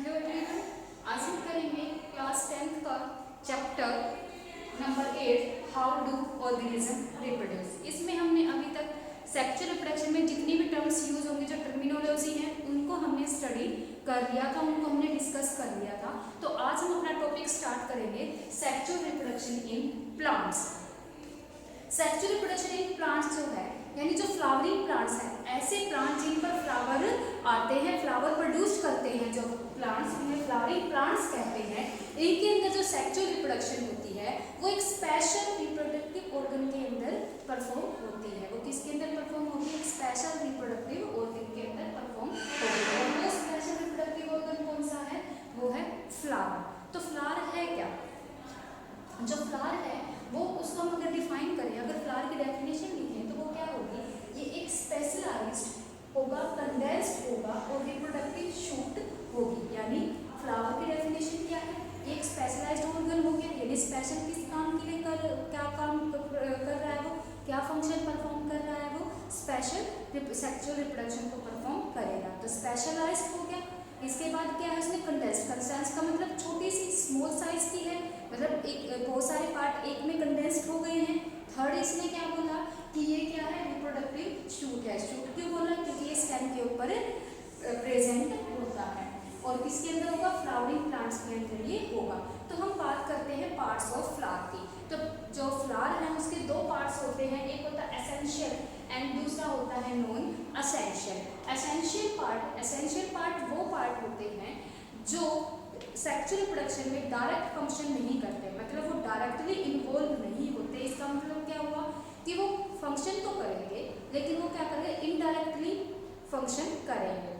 Hello everyone, आज हम करेंगे क्लास 10th का chapter number 8 how do organism reproduce. इसमें हमने अभी तक सेक्सुअल रिप्रोडक्शन में जितनी भी टर्म्स यूज होंगी, जो टर्मिनोलॉजी है, उनको हमने स्टडी कर लिया था, उनको हमने डिस्कस कर लिया था। तो आज हम अपना टॉपिक स्टार्ट करेंगे sexual reproduction in plants. Sexual reproduction in plants जो है, यानी जो फ्लावरिंग प्लांट्स हैं, ऐसे प्लांट जिन पर फ्लावर आते हैं, फ्लावर प्रोड्यूस करते हैं, जो प्लांट्स उन्हें फ्लावरिंग प्लांट्स कहते हैं। इनके अंदर जो सेक्सुअल रिप्रोडक्शन होती है वो एक स्पेशल रिप्रोडक्टिव ऑर्गन के अंदर परफॉर्म होती है। वो किसके अंदर परफॉर्म होती है? स्पेशल रिप्रोडक्टिव ऑर्गन के अंदर परफॉर्म होती है। और वो स्पेशल रिप्रोडक्टिव ऑर्गन कौन सा है? वो है फ्लावर। तो फ्लावर है क्या? जो फ्लावर है वो, उसको हम अगर डिफाइन करें, अगर फ्लावर की डेफिनेशन लिखें तो वो क्या होगी? ये एक स्पेशलाइज्ड होगा, कंडेंस्ड होगा और रिप्रोडक्टिव शूट होगी। यानी फ्लावर की डेफिनेशन क्या है? ये एक स्पेशलाइज्ड ऑर्गन हो गया, यानी स्पेशल किस काम के लिए क्या काम कर रहा है वो, क्या फंक्शन परफॉर्म कर रहा है वो? स्पेशल सेक्सुअल रिप्रोडक्शन को परफॉर्म करेगा। तो स्पेशलाइज्ड हो गया। इसके बाद क्या है उसमें? कंडेंस्ड। कंडेंस्ड का मतलब छोटी सी, स्मॉल साइज की है, मतलब एक बहुत सारे पार्ट एक में कंडेंस्ड हो गए हैं। थर्ड इसने क्या बोला कि ये क्या है? रिप्रोडक्टिव शूट है। शूट क्यों बोला? क्योंकि ये स्टेम के ऊपर प्रेजेंट होता है। और किसके अंदर होगा? फ्लावरिंग प्लांट्स के अंदर ये होगा। तो हम बात करते हैं पार्ट्स ऑफ फ्लावर की। तो जो फ्लावर है उसके दो पार्ट्स होते हैं, एक होता है एसेंशियल एंड दूसरा होता है नॉन एसेंशियल। एसेंशियल पार्ट वो पार्ट होते हैं जो सेक्सुअल रिप्रोडक्शन में डायरेक्ट फंक्शन नहीं करते, मतलब वो डायरेक्टली इन्वॉल्व नहीं होते। इसका मतलब क्या हुआ कि वो फंक्शन तो करेंगे लेकिन वो क्या करेंगे? इनडायरेक्टली फंक्शन करेंगे।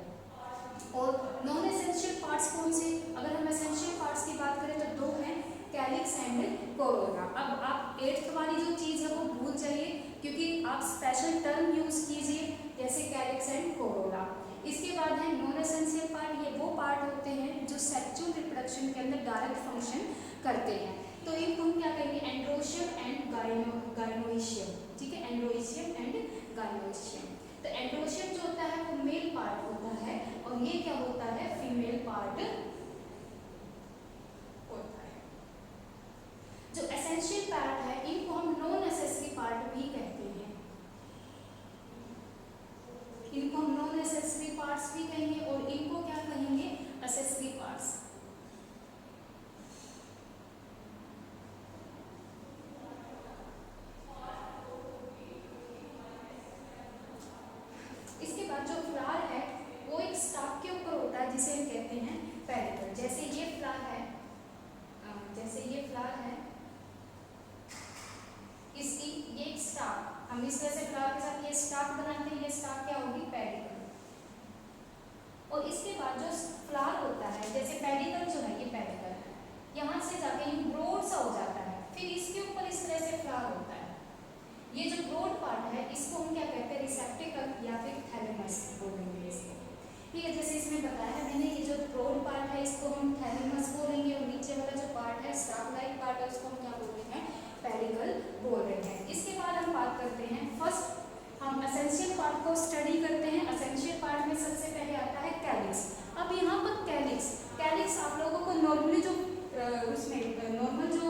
और नॉन एसेंशियल पार्ट्स कौन से? अगर हम एसेंशियल पार्ट्स की बात करें तो दो हैं, कैलिक्स एंड कोरोना। अब आप 8th वाली जो चीज़ है वो भूल जाइए, क्योंकि आप स्पेशल टर्म यूज कीजिए जैसे कैलिक्स एंड कोरोना। इसके बाद है नॉन एसेंशियल पार्ट। ये वो पार्ट होते हैं जो सेक्सुअल रिप्रोडक्शन के अंदर डायरेक्ट फंक्शन करते हैं। तो इनको हम क्या कहेंगे? Androecium and gynoecium. ठीक है, एंड्रोइशियम एंड गायनोइशियम। तो एंड्रोशियम जो होता है वो मेल पार्ट होता है और ये क्या होता है? फीमेल पार्ट होता है। जो एसेंशियल पार्ट है इनको हम नॉन एसेसरी पार्ट भी कहते हैं। इनको हम नॉन एसेसरी पार्ट्स भी कहेंगे और इनको क्या कहेंगे? Accessory parts. इसके बाद जो फ्लावर है वो एक स्टॉक के ऊपर होता है जिसे हम कहते हैं पेडिकल। जैसे ये फ्लावर है, इसकी ये एक स्टॉक, हम इस तरह से फ्लावर के साथ ये स्टॉक बनाते हैं। ये स्टॉक क्या होगी? पेडिकल। और इसके बाद जो फ्लावर होता है, जैसे पेडिकल जो है, ये पेडिकल है, यहाँ से जाके ये ब्रॉड सा हो जाता है, फिर इसके ऊपर इस तरह से फ्लावर होता है। ये जो ब्रॉड पार्ट है इसको हम क्या कहते हैं? रिसेप्टिकल या फिर थैलेमस बोलेंगे इसको। ठीक है, जैसे इसमें बताया है मैंने, ये जो ब्रॉड पार्ट है इसको हम थैलेमस बोलेंगे और नीचे वाला जो पार्ट है, स्टॉक लाइक पार्ट है, उसको हम क्या बोल रहे हैं? पेडिकल बोल रहे हैं। इसके बाद हम बात करते हैं, फर्स्ट हम एसेंशियल पार्ट को स्टडी करते हैं। एसेंशियल पार्ट में सबसे पहले आता है कैलिक्स। अब यहाँ पर कैलिक्स आप लोगों को नॉर्मली जो उसमें नॉर्मल जो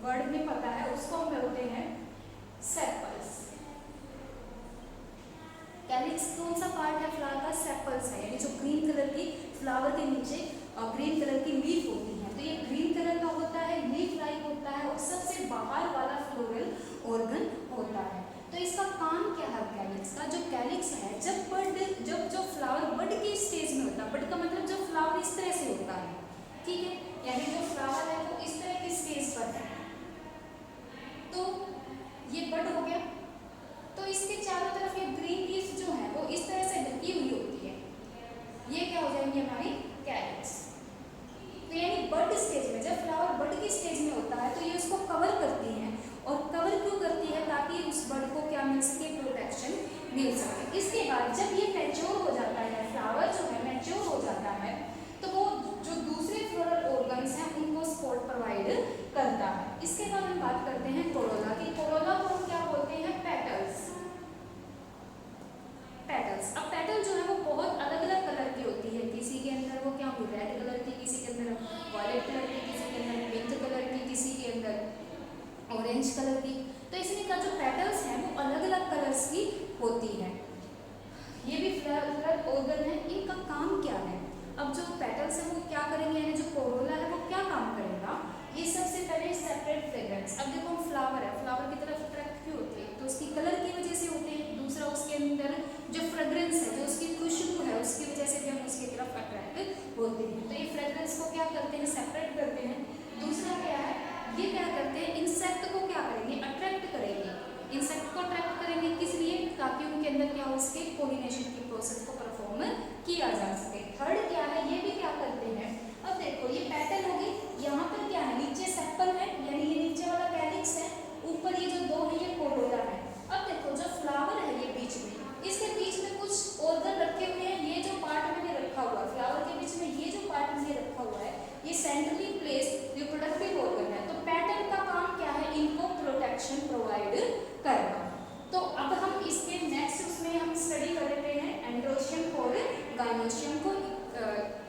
वर्ड में पता है उसको हम बोलते हैं सेपल्स। कैलिक्स कौन सा पार्ट है फ्लावर का? सेपल्स है, यानी जो ग्रीन कलर की फ्लावर के नीचे ग्रीन कलर की लीफ होती है। तो ये ग्रीन कलर का होता है, लीफ लाइक होता है और सबसे बाहर वाला फ्लोरल ऑर्गन होता है। तो इसका काम क्या है कैलिक्स का? जो कैलिक्स है, जब जो फ्लावर बड के स्टेज में होता है, बड का मतलब जो फ्लावर इस तरह से होता है, ठीक है, यानी जो फ्लावर है वो इस तरह के स्टेज पर है, तो ये बड हो गया। तो इसके चारों तरफ ये ग्रीन लीफ जो है वो इस तरह से ढकी हुई होती है, ये क्या हो जाएंगी? हमारी कैलिक्स। तो यानी बड स्टेज में, जब फ्लावर बड की स्टेज में होता है तो ये उसको कवर करती है। और कवर क्यों करती है? ताकि उस बड को क्या मिल सके? प्रोटेक्शन मिल सके। इसके बाद जब ये मैच्योर हो जाता है, फ्लावर जो है मैच्योर हो जाता है, तो वो जो दूसरे फ्लोरल ऑर्गन्स हैं होती है। ये भी फ्लावर ऑर्गन है। इनका काम क्या है? अब जो पेटल्स है वो क्या करेंगे, यानी जो कोरोला है वो क्या काम करेगा? ये सबसे पहले सेपरेट फ्रेग्रेंस। अब देखो फ्लावर है, फ्लावर की तरफ अट्रैक्ट क्यों होते हैं? तो उसकी कलर की वजह से होते हैं। दूसरा उसके अंदर जो फ्रेग्रेंस है, जो उसकी खुशबू है, उसकी वजह से भी हम उसकी तरफ अट्रैक्ट होते हैं। तो ये फ्रेग्रेंस को क्या करते हैं? सेपरेट करते हैं। दूसरा क्या है, ये क्या करते हैं? इंसेक्ट को क्या करेंगे? अट्रैक्ट करेंगे। इंसेक्ट को अट्रैक्ट करेंगे किस लिए? ताकि उनके अंदर क्या हो सके? पोलिनेशन की प्रोसेस को परफॉर्म किया जा सके। थर्ड क्या है? ये भी क्या करते हैं? अब देखो ये पैटर्न होगी, यहाँ पर क्या है? नीचे सेपल है, यानी ये नीचे वाला कैलिक्स है, ऊपर ये जो दो है ये कोरोला है। अब देखो जो फ्लावर है ये बीच में, इसके बीच में कुछ ऑर्गन रखे हुए हैं। ये जो पार्ट मैंने रखा हुआ है फ्लावर के बीच में, ये जो पार्ट मैंने रखा हुआ है, ये सेंट्रली प्लेस्ड रिप्रोडक्टिव ऑर्गन है। तो पैटर्न का काम क्या है? इनको प्रोटेक्शन प्रोवाइड करना। तो अब हम इसके नेक्स्ट उसमें हम स्टडी कर लेते हैं एंड्रोशियम और गाइनोशियम को।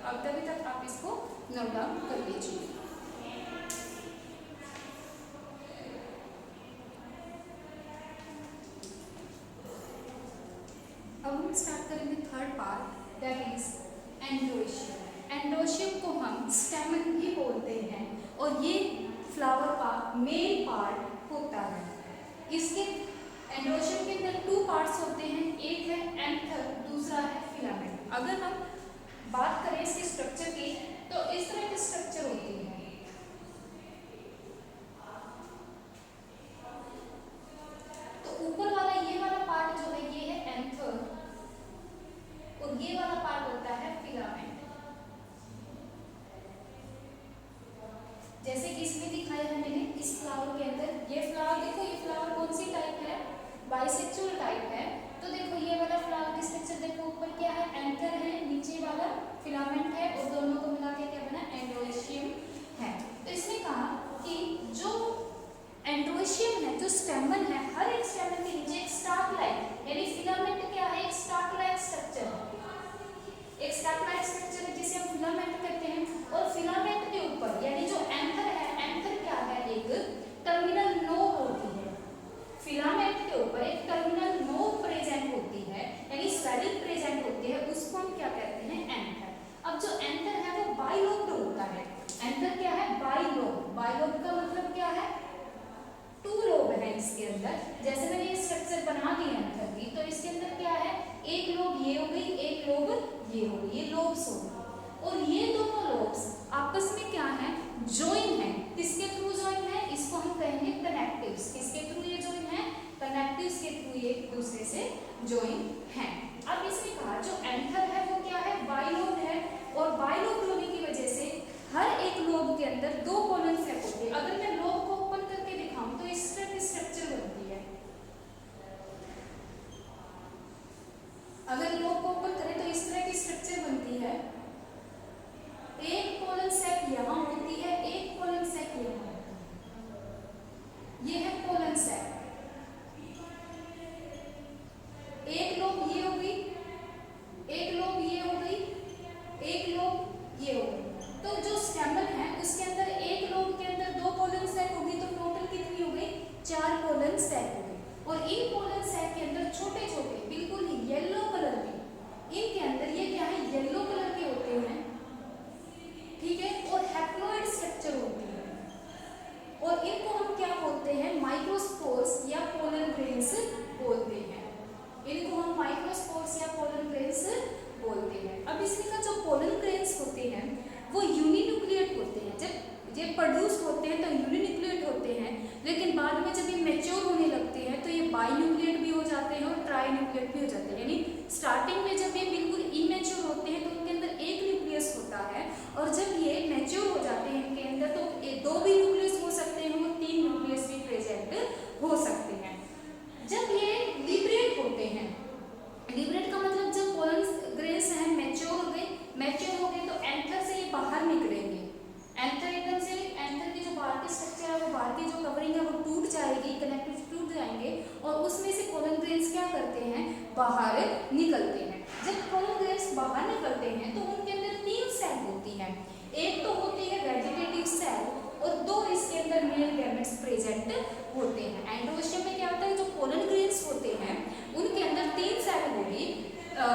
अब तभी तक आप इसको नोट डाउन कर लीजिए। अब हम स्टार्ट करेंगे third part, that is androecium. Androecium को हम स्टेमन भी बोलते हैं और ये फ्लावर का मेन पार्ट होता है। इसके एंड्रोशियम के अंदर टू पार्ट्स होते हैं, एक है एंथर, दूसरा है फिलामेंट। अगर हम बात करें इसके स्ट्रक्चर की तो इस तरह की स्ट्रक्चर होती है। तो ऊपर वाला ये वाला पार्ट जो है ये है एंथर और ये वाला पार्ट होता है फिलामेंट। जैसे कि इसमें दिखाया है मैंने इस फ्लावर के अंदर, ये फ्लावर देखो, ये फ्लावर कौन सी टाइप है? बाइसेक्सुअल टाइप है। तो देखो ये वाला फ्लावर की स्ट्रक्चर देखो, ऊपर क्या है? एंथर है, नीचे वाला फिलामेंट है और दोनों को मिला के क्या बना? एंड्रोशियम है। तो इसने कहा कि जो एंड्रोशियम है, जो स्टेमन है, हर एक स्टेमन के नीचे एक स्टार्क लाइक, यानी फिलामेंट क्या है? एक स्टार्क लाइक स्ट्रक्चर है। एक स्टार्क लाइक स्ट्रक्चर है जिसे हम फिलामेंट कहते हैं। और फिलामेंट के ऊपर यानी जो एंथर है, एंथर क्या है? एक टर्मिनल नोब होती है। फिलामेंट के ऊपर एक टर्मिनल नोब प्रेजेंट होती है, यानी स्वेलिंग प्रेजेंट होती है, उसको हम क्या कहते हैं? एंथर। अब जो एंथर है वो बाइलोब्ड होता है। एंथर क्या है? बाइलोब। बाइलोब का मतलब क्या है? टू लोब है इसके अंदर। जैसे मैंने ये स्ट्रक्चर बना दी एंथर की, तो इसके अंदर क्या है? एक लोब ये हो गई, एक लोब ये हो गई, ये लोब्स हो गई। और ये दोनों लोब्स आपस में क्या है? ज्वाइन है। किसके थ्रू ज्वाइन है? इसको हम कहेंगे कनेक्टिव्स। किसके थ्रू ये ज्वाइन है? कनेक्टिव्स के थ्रू ये एक दूसरे से ज्वाइन है। अब इसने कहा जो एंथर है वो क्या है? बाइलोब है। और बाइलोब होने की वजह से हर एक लोब के अंदर दो पोलन सेप होते हैं। अगर मैं लोब को ओपन करके दिखाऊं तो इस तरह की स्ट्रक्चर बनती है। अगर लोब को ओपन करें तो इस तरह की स्ट्रक्चर बनती है। एक पोलन सेप यहाँ होती है, एक पोलन सेप यहाँ होती है। ये है पोलन सेप। एक लोब ये हो गई, एक लोब ये हो गई, एक लोब ये हो गई। तो जो स्टेमन है उसके अंदर एक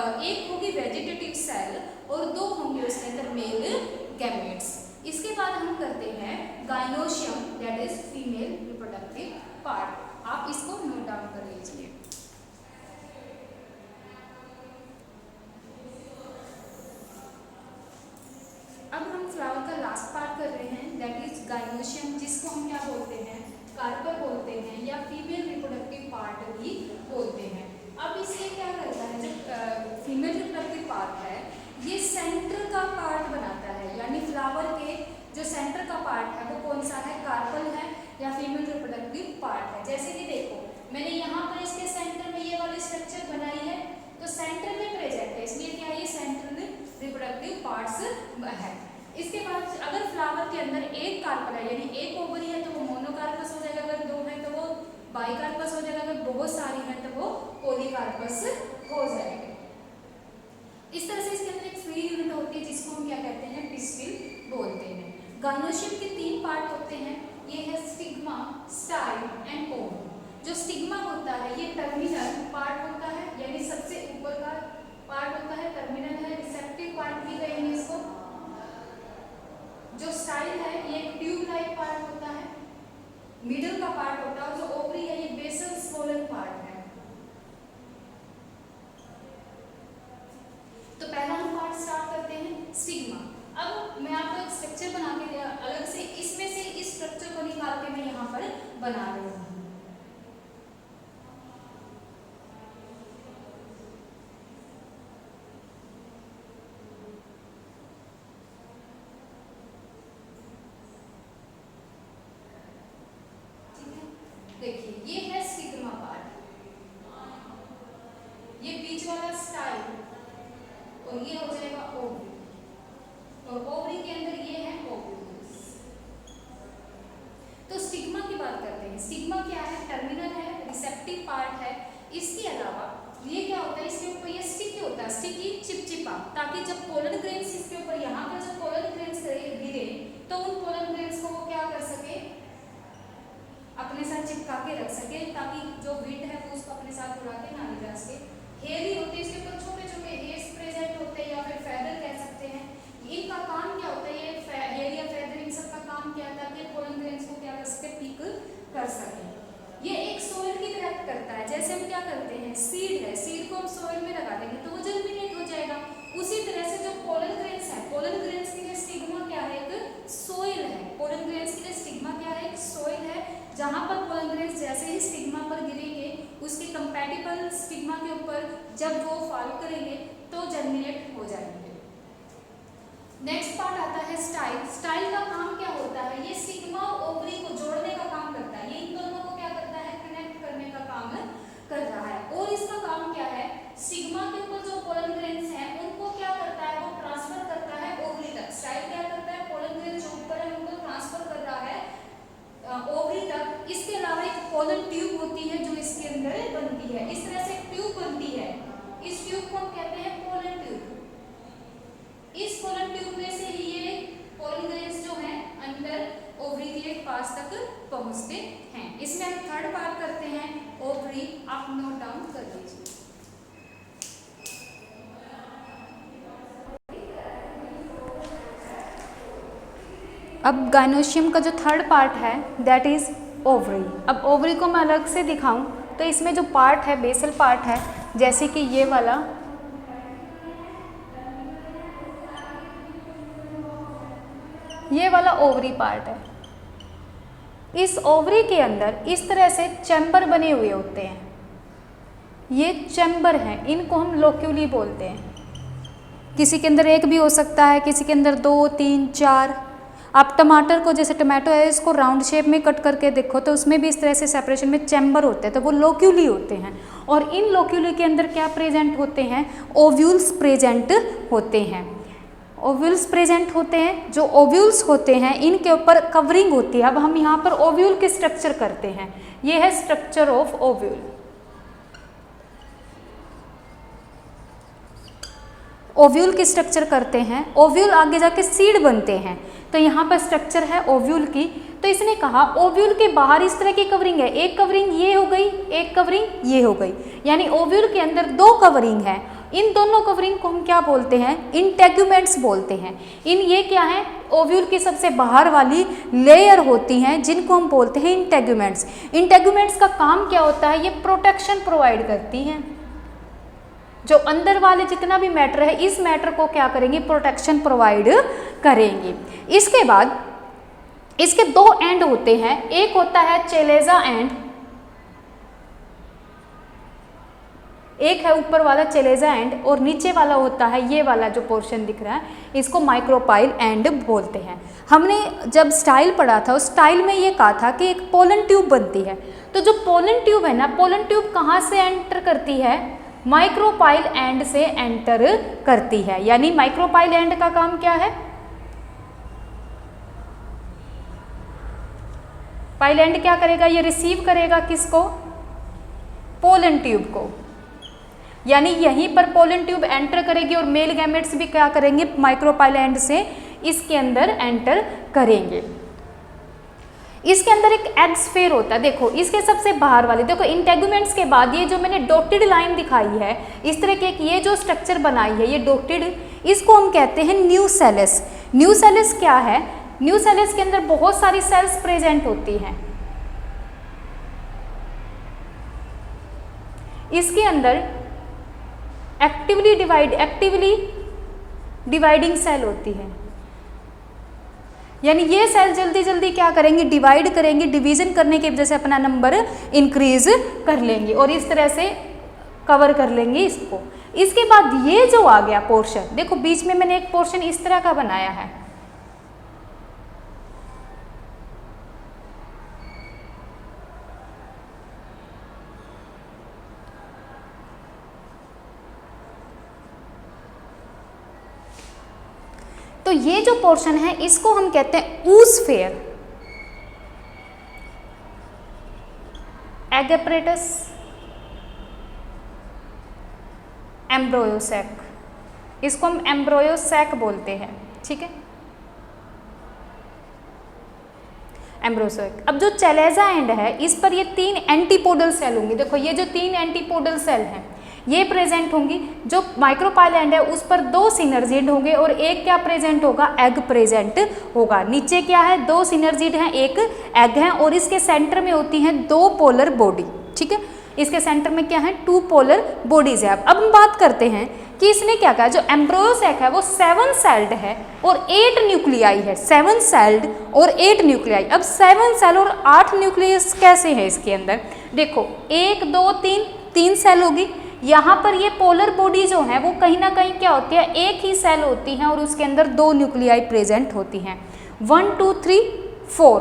एक होगी वेजिटेटिव सेल और 2 होंगे उसके अंदर मेल गैमेट्स। इसके बाद हम करते हैं gynoecium, that is female reproductive part. आप इसको नोट डाउन कर लीजिए। अब हम फ्लावर का लास्ट पार्ट कर रहे हैं, दैट इज गाइनोशियम, जिसको हम क्या बोलते हैं, कार्पल बोलते हैं या फीमेल रिप्रोडक्टिव पार्ट भी बोलते हैं। अब इससे क्या करता है, जो फीमेल रिप्रोडक्टिव पार्ट है ये सेंटर का पार्ट बनाता है, यानी फ्लावर के जो सेंटर का पार्ट है वो कौन सा है, कार्पल है या फीमेल रिप्रोडक्टिव पार्ट है। जैसे कि देखो मैंने यहाँ पर इसके सेंटर में ये वाली स्ट्रक्चर बनाई है, तो सेंटर में प्रेजेंट है, इसलिए क्या ये सेंट्रल रिप्रोडक्टिव पार्ट्स है। इसके बाद अगर फ्लावर के अंदर एक कार्पल है यानी एक ओवरी है तो वो मोनोकार्पस हो जाएगा, अगर 2 है तो वो बाइकार्पस हो जाएगा, अगर बहुत सारी है तो वो पॉलीकार्पस हो जाएगा। इस तरह से इसके अंदर एक फ्री यूनिट होती है जिसको हम क्या कहते हैं, पिस्टिल बोलते हैं। गाइनोशियम के 3 पार्ट होते हैं, ये है स्टिग्मा, स्टाइल एंड ओवरी। जो स्टिग्मा होता है ये टर्मिनल पार्ट होता है, यानी सबसे ऊपर का पार्ट होता है, टर्मिनल है, रिसेप्टिव पार्ट भी कहेंगे इसको। जो स्टाइल है ये एक ट्यूब लाइक पार्ट होता है, मिडल का पार्ट होता है, और जो ओवरी है ये बेसल स्वोलन पार्ट है। तो पहला हम पार्ट स्टार्ट करते हैं स्टिग्मा। अब मैं आपको एक स्ट्रक्चर बना के अलग से इसमें से इस स्ट्रक्चर को निकाल के मैं यहाँ पर बना रही हूँ। देखिए ये है स्टिग्मा पार्ट, ये बीच वाला स्टाइल, और ये हो जाएगा ओवरी, और ओवरी के अंदर ये है ओव्यूल्स। तो स्टिग्मा की बात करते हैं। स्टिग्मा क्या है, टर्मिनल है, रिसेप्टिव पार्ट है। इसके अलावा ये क्या होता है, इसके ऊपर ये स्टिकी होता है, स्टिकी चिपचिपा, ताकि जब पोलन ग्रेन्स इसके ऊपर यहाँ पर जब पोलन ग्रेन्स गिरे तो उन पोलन ग्रेन्स को वो क्या कर सके, अपने साथ चिपका के रख सके, ताकि जो विंड है वो उसको अपने साथ उड़ा के ना ले जा सके। हेयर होते हैं इसके ऊपर, छोटे छोटे हेयर्स प्रेजेंट होते हैं या फिर फेदर कह सकते हैं। इनका काम क्या होता है, ये हेयर या फेदर इन सब का काम क्या होता है कि पोलन ग्रेन्स को क्या कर सके, पिक कर सके। ये एक सोइल की तरह करता है, जैसे हम क्या करते हैं, सीड है, सीड को हम सोइल में लगा देंगे तो वो जर्मिनेट हो जाएगा। उसी तरह से जो पोलन ग्रेन्स है, पोलन ग्रेन्स के लिए स्टिग्मा क्या है, एक सोइल है। पोलन ग्रेन्स के लिए स्टिग्मा क्या है, एक सोइल है, जहाँ पर पोलन ग्रेन्स जैसे ही स्टिग्मा पर गिरेंगे उसके कंपैटिबल स्टिग्मा के ऊपर जब वो फॉल करेंगे तो जर्मिनेट हो जाएंगे। नेक्स्ट पार्ट आता है स्टाइल। स्टाइल का काम क्या होता है, ये स्टिग्मा और ओवरी को जोड़ने का काम करता है, ये इन दोनों को क्या करता है, कनेक्ट करने का काम कर रहा है। और इसका काम क्या है, स्टिग्मा के ऊपर जो पोलन ग्रेन्स हैं उनको क्या करता है, वो ट्रांसफर करता है ओवरी तक। स्टाइल क्या करता है, पोलन ग्रेन्स जो ऊपर है उनको ट्रांसफर कर रहा है ओवरी तक। इसके अलावा एक पोलन ट्यूब होती है जो इसके अंदर बनती है, इस तरह से एक ट्यूब बनती है, इस ट्यूब को हम कहते हैं पोलन ट्यूब। इस पोलन ट्यूब में से ही ये पोलन ग्रेन्स जो हैं अंदर ओवरी के पास तक पहुंचते हैं। इसमें हम थर्ड पार्ट करते हैं ओवरी, आप नोट डाउन कर लीजिए। अब गाइनोशियम का जो थर्ड पार्ट है दैट इज ओवरी। अब ओवरी को मैं अलग से दिखाऊं तो इसमें जो पार्ट है बेसल पार्ट है, जैसे कि ये वाला ओवरी पार्ट है। इस ओवरी के अंदर इस तरह से चैम्बर बने हुए होते हैं, ये चैम्बर हैं, इनको हम लोक्यूली बोलते हैं। किसी के अंदर एक भी हो सकता है, किसी के अंदर 2, 3, 4। आप टमाटर को, जैसे टमाटो है, इसको राउंड शेप में कट करके देखो तो उसमें भी इस तरह से सेपरेशन में चैम्बर होते हैं, तो वो लोक्यूली होते हैं। और इन लोक्यूली के अंदर क्या प्रेजेंट होते हैं, ओव्यूल्स प्रेजेंट होते हैं। ओव्यूल्स प्रेजेंट होते हैं, जो ओव्यूल्स होते हैं इनके ऊपर कवरिंग होती है। अब हम यहाँ पर ओव्यूल के स्ट्रक्चर करते हैं, ये है स्ट्रक्चर ऑफ ओव्यूल। ओव्यूल की स्ट्रक्चर करते हैं, ओव्यूल आगे जाके सीड बनते हैं। तो यहाँ पर स्ट्रक्चर है ओव्यूल की। तो इसने कहा ओव्यूल के बाहर इस तरह की कवरिंग है, एक कवरिंग ये हो गई, एक कवरिंग ये हो गई, यानी ओव्यूल के अंदर 2 कवरिंग है। इन दोनों कवरिंग को हम क्या बोलते हैं, इंटेगुमेंट्स बोलते हैं। ये क्या है, ओव्यूल की सबसे बाहर वाली लेयर होती हैं जिनको हम बोलते हैं इंटेगुमेंट्स। इंटेगुमेंट्स का काम क्या होता है, ये प्रोटेक्शन प्रोवाइड करती हैं, जो अंदर वाले जितना भी मैटर है इस मैटर को क्या करेंगे, प्रोटेक्शन प्रोवाइड करेंगे। इसके बाद इसके दो एंड होते हैं, एक होता है चेलेजा एंड, एक है ऊपर वाला चेलेजा एंड, और नीचे वाला होता है ये वाला जो पोर्शन दिख रहा है, इसको माइक्रोपाइल एंड बोलते हैं। हमने जब स्टाइल पढ़ा था उस स्टाइल में ये कहा था कि एक पोलन ट्यूब बनती है, तो जो पोलन ट्यूब है ना, पोलन ट्यूब कहाँ से एंटर करती है, माइक्रोपाइल एंड से एंटर करती है। यानी माइक्रोपाइल एंड का काम क्या है, पाइल एंड क्या करेगा, ये रिसीव करेगा किसको, पोलन ट्यूब को। यानी यहीं पर पोलन ट्यूब एंटर करेगी और मेल गैमेट्स भी क्या करेंगे, माइक्रोपाइल एंड से इसके अंदर एंटर करेंगे। इसके अंदर एक एग स्फेयर होता है, देखो इसके सबसे बाहर वाले, देखो इंटेगुमेंट्स के बाद ये जो मैंने डॉटेड लाइन दिखाई है, इस तरह के ये जो स्ट्रक्चर बनाई है ये डॉटेड, इसको हम कहते हैं न्यूसेलस। न्यूसेलस क्या है, न्यूसेलस के अंदर बहुत सारी सेल्स प्रेजेंट होती हैं। इसके अंदर एक्टिवली डिवाइडिंग सेल होती है, यानी ये सेल जल्दी जल्दी क्या करेंगे, डिवाइड करेंगे, डिवीजन करने की वजह से अपना नंबर इंक्रीज कर लेंगे और इस तरह से कवर कर लेंगे इसको। इसके बाद ये जो आ गया पोर्शन, देखो बीच में मैंने एक पोर्शन इस तरह का बनाया है, तो ये जो पोर्शन है इसको हम कहते हैं ऊस्फेयर, एग एपरेटस, एम्ब्रोयोसैक, इसको हम एम्ब्रोयोसैक बोलते हैं, ठीक है, एम्ब्रोयोसैक। अब जो चेलेजा एंड है इस पर ये 3 एंटीपोडल सेल होंगी, देखो ये जो 3 एंटीपोडल सेल हैं ये प्रेजेंट होंगी। जो माइक्रोपाइल एंड है उस पर 2 सिनर्जिड होंगे और एक क्या प्रेजेंट होगा, एग प्रेजेंट होगा। नीचे क्या है, 2 सिनर्जिड हैं, एक एग है, और इसके सेंटर में होती हैं 2 पोलर बॉडी, ठीक है, इसके सेंटर में क्या है, 2 पोलर बॉडीज है। अब हम बात करते हैं कि इसने क्या कहा, जो एम्ब्रोयोसैक है वो 7 सेल्ड है और 8 न्यूक्लियाई है, 7 सेल्ड और 8 न्यूक्लियाई। अब 7 सेल और 8 न्यूक्लियस कैसे है इसके अंदर, देखो 1 2 3 सेल होगी। यहाँ पर ये पोलर बॉडी जो है वो कहीं ना कहीं क्या होती है, एक ही सेल होती हैं और उसके अंदर 2 न्यूक्लियाई प्रेजेंट होती हैं। 1 2 3 4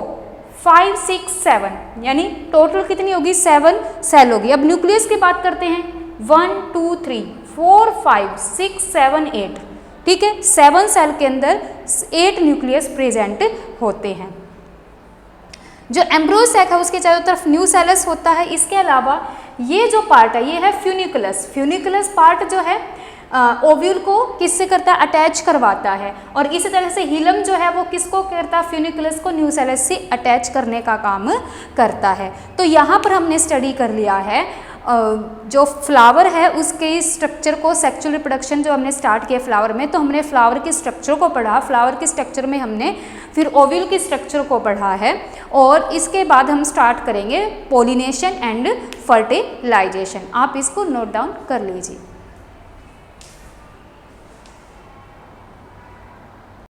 5 6 7, यानी टोटल कितनी होगी, 7 सेल होगी। अब न्यूक्लियस की बात करते हैं, 1 2 3 4 5 6 7 8, ठीक है, 7 सेल के अंदर 8 न्यूक्लियस प्रेजेंट होते हैं। जो एम्ब्रोयोसैक है उसके चारों तरफ न्यूसेलस होता है। इसके अलावा ये जो पार्ट है ये है फ्यूनिकुलस। फ्यूनिकुलस पार्ट जो है ओव्यूल को किससे करता है, अटैच करवाता है, और इसी तरह से हिलम जो है वो किसको करता है, फ्यूनिकुलस को न्यूसेलस से अटैच करने का काम करता है। तो यहाँ पर हमने स्टडी कर लिया है जो फ्लावर है उसके स्ट्रक्चर को, सेक्सुअल रिप्रोडक्शन जो हमने स्टार्ट किया फ्लावर में, तो हमने फ्लावर के स्ट्रक्चर को पढ़ा, फ्लावर के स्ट्रक्चर में हमने फिर ओव्यूल के स्ट्रक्चर को पढ़ा है, और इसके बाद हम स्टार्ट करेंगे पोलिनेशन एंड फर्टिलाइजेशन। आप इसको नोट डाउन कर लीजिए।